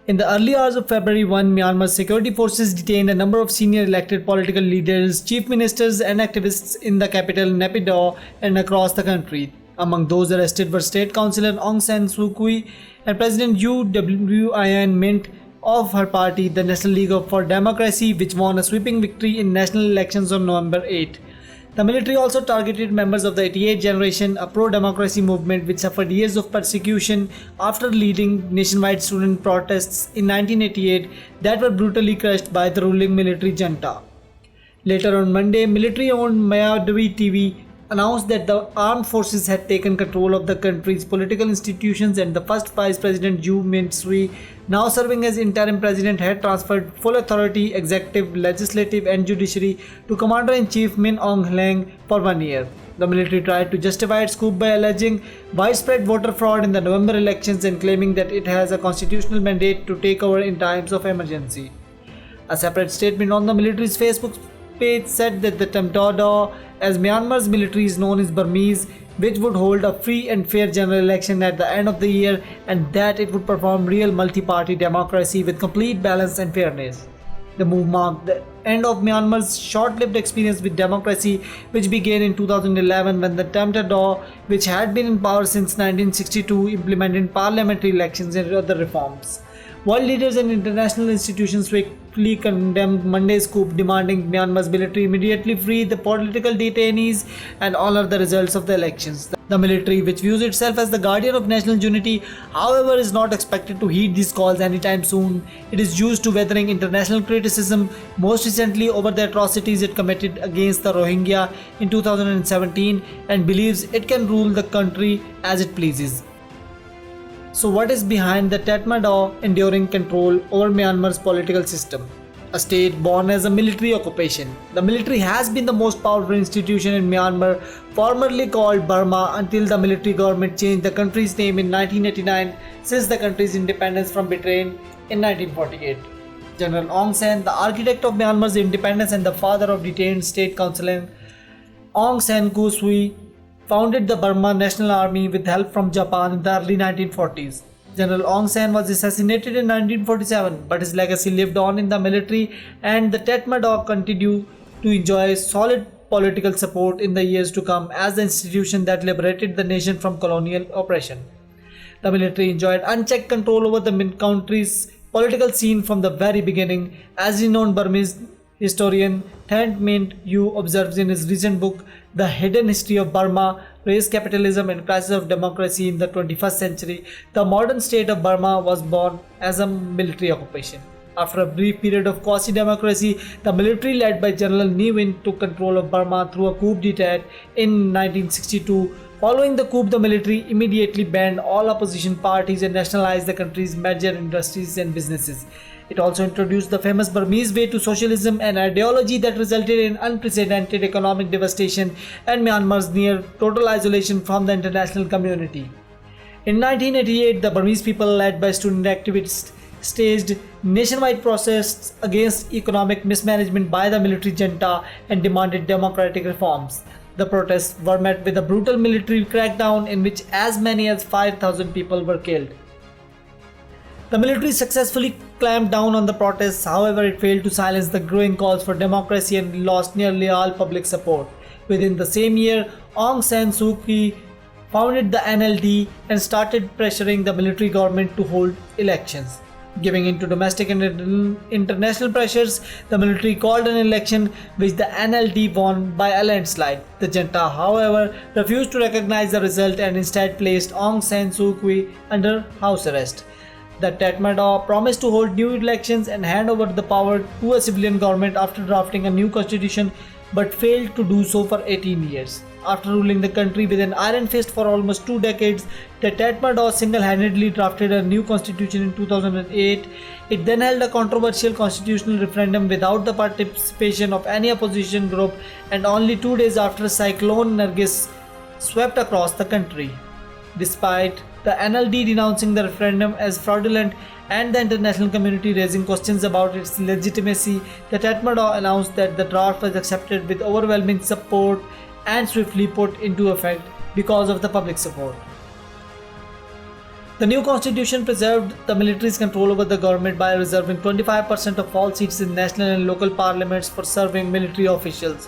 In the early hours of February 1, Myanmar's security forces detained a number of senior elected political leaders, chief ministers, and activists in the capital, Naypyidaw, and across the country. Among those arrested were State Councillor Aung Suu Kyi and President Win Mint of her party, the National League for Democracy, which won a sweeping victory in national elections on November 8. The military also targeted members of the 88 generation, a pro-democracy movement which suffered years of persecution after leading nationwide student protests in 1988 that were brutally crushed by the ruling military junta. Later on Monday, military-owned Mayadavi TV announced that the armed forces had taken control of the country's political institutions and the first Vice President Ju Min-sui, now serving as interim president, had transferred full authority, executive, legislative and judiciary to Commander-in-Chief Min Aung Hlaing for 1 year. The military tried to justify its coup by alleging widespread voter fraud in the November elections and claiming that it has a constitutional mandate to take over in times of emergency. A separate statement on the military's Facebook page said that the Tamtawdaw, as Myanmar's military is known as Burmese, which would hold a free and fair general election at the end of the year, and that it would perform real multi-party democracy with complete balance and fairness. The move marked the end of Myanmar's short-lived experience with democracy, which began in 2011 when the Tamtawdaw, which had been in power since 1962, implemented parliamentary elections and other reforms. World leaders and international institutions swiftly condemned Monday's coup, demanding Myanmar's military immediately free the political detainees and honor the results of the elections. The military, which views itself as the guardian of national unity, however, is not expected to heed these calls anytime soon. It is used to weathering international criticism, most recently over the atrocities it committed against the Rohingya in 2017, and believes it can rule the country as it pleases. So what is behind the Tatmadaw enduring control over Myanmar's political system? A state born as a military occupation. The military has been the most powerful institution in Myanmar, formerly called Burma, until the military government changed the country's name in 1989 since the country's independence from Britain in 1948. General Aung San, the architect of Myanmar's independence and the father of detained state councillor Aung San Suu Kyi, founded the Burma National Army with help from Japan in the early 1940s. General Aung San was assassinated in 1947, but his legacy lived on in the military, and the Tatmadaw continued to enjoy solid political support in the years to come as the institution that liberated the nation from colonial oppression. The military enjoyed unchecked control over the country's political scene from the very beginning, as renowned Burmese historian Thant Mint Yu observes in his recent book, The Hidden History of Burma, Race, Capitalism and Crisis of Democracy in the 21st Century. The modern state of Burma was born as a military occupation. After a brief period of quasi-democracy, the military led by General Ne Win took control of Burma through a coup d'etat in 1962. Following the coup, the military immediately banned all opposition parties and nationalized the country's major industries and businesses. It also introduced the famous Burmese way to socialism, an ideology that resulted in unprecedented economic devastation and Myanmar's near total isolation from the international community. In 1988, the Burmese people, led by student activists, staged nationwide protests against economic mismanagement by the military junta and demanded democratic reforms. The protests were met with a brutal military crackdown in which as many as 5,000 people were killed. The military successfully clamped down on the protests, however it failed to silence the growing calls for democracy and lost nearly all public support. Within the same year, Aung San Suu Kyi founded the NLD and started pressuring the military government to hold elections. Giving in to domestic and international pressures, the military called an election which the NLD won by a landslide. The junta, however, refused to recognize the result and instead placed Aung San Suu Kyi under house arrest. The Tatmadaw promised to hold new elections and hand over the power to a civilian government after drafting a new constitution, but failed to do so for 18 years. After ruling the country with an iron fist for almost 2 decades, the Tatmadaw single-handedly drafted a new constitution in 2008. It then held a controversial constitutional referendum without the participation of any opposition group, and only 2 days after Cyclone Nargis swept across the country. Despite the NLD denouncing the referendum as fraudulent and the international community raising questions about its legitimacy, the Tatmadaw announced that the draft was accepted with overwhelming support and swiftly put into effect because of the public support. The new constitution preserved the military's control over the government by reserving 25% of all seats in national and local parliaments for serving military officials.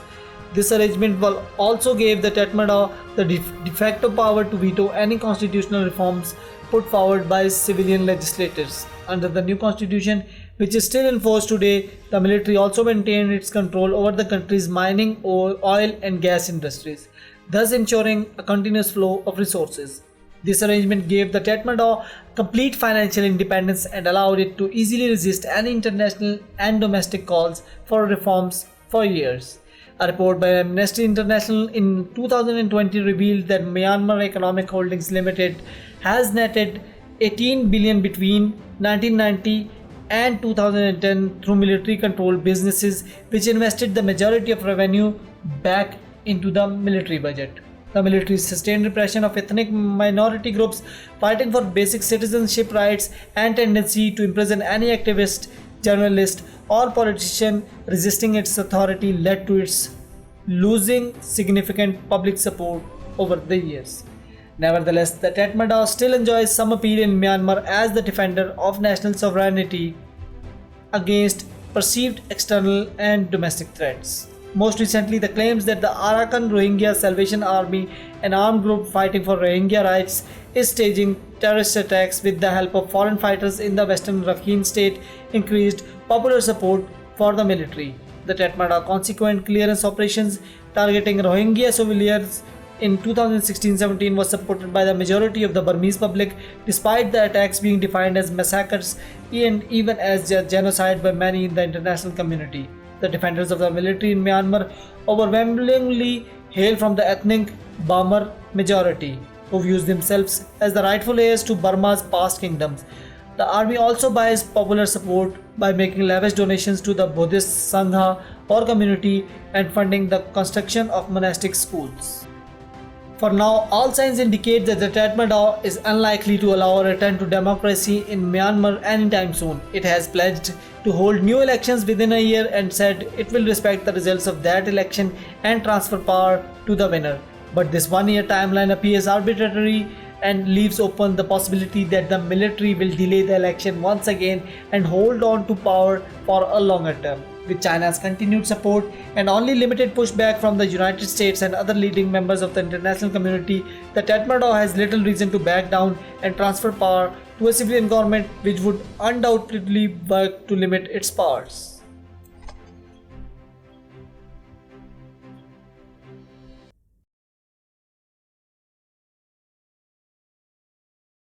This arrangement also gave the Tatmadaw the de facto power to veto any constitutional reforms put forward by civilian legislators. Under the new constitution, which is still in force today, the military also maintained its control over the country's mining, oil and gas industries, thus ensuring a continuous flow of resources. This arrangement gave the Tatmadaw complete financial independence and allowed it to easily resist any international and domestic calls for reforms for years. A report by Amnesty International in 2020 revealed that Myanmar Economic Holdings Limited has netted 18 billion between 1990 and 2010 through military-controlled businesses, which invested the majority of revenue back into the military budget. The military's sustained repression of ethnic minority groups fighting for basic citizenship rights and tendency to imprison any activist, journalist, or politician resisting its authority led to its losing significant public support over the years. Nevertheless, the Tatmadaw still enjoys some appeal in Myanmar as the defender of national sovereignty against perceived external and domestic threats. Most recently, the claims that the Arakan Rohingya Salvation Army, an armed group fighting for Rohingya rights, is staging terrorist attacks with the help of foreign fighters in the western Rakhine state increased popular support for the military. The Tatmadaw consequent clearance operations targeting Rohingya civilians in 2016-17 was supported by the majority of the Burmese public, despite the attacks being defined as massacres and even as genocide by many in the international community. The defenders of the military in Myanmar overwhelmingly hail from the ethnic Burma majority, who views themselves as the rightful heirs to Burma's past kingdoms. The army also buys popular support by making lavish donations to the Buddhist Sangha or community and funding the construction of monastic schools. For now, all signs indicate that the Tatmadaw is unlikely to allow a return to democracy in Myanmar anytime soon. It has pledged to hold new elections within a year and said it will respect the results of that election and transfer power to the winner. But this one-year timeline appears arbitrary and leaves open the possibility that the military will delay the election once again and hold on to power for a longer term. With China's continued support and only limited pushback from the United States and other leading members of the international community, the Tatmadaw has little reason to back down and transfer power to a civilian government which would undoubtedly work to limit its powers.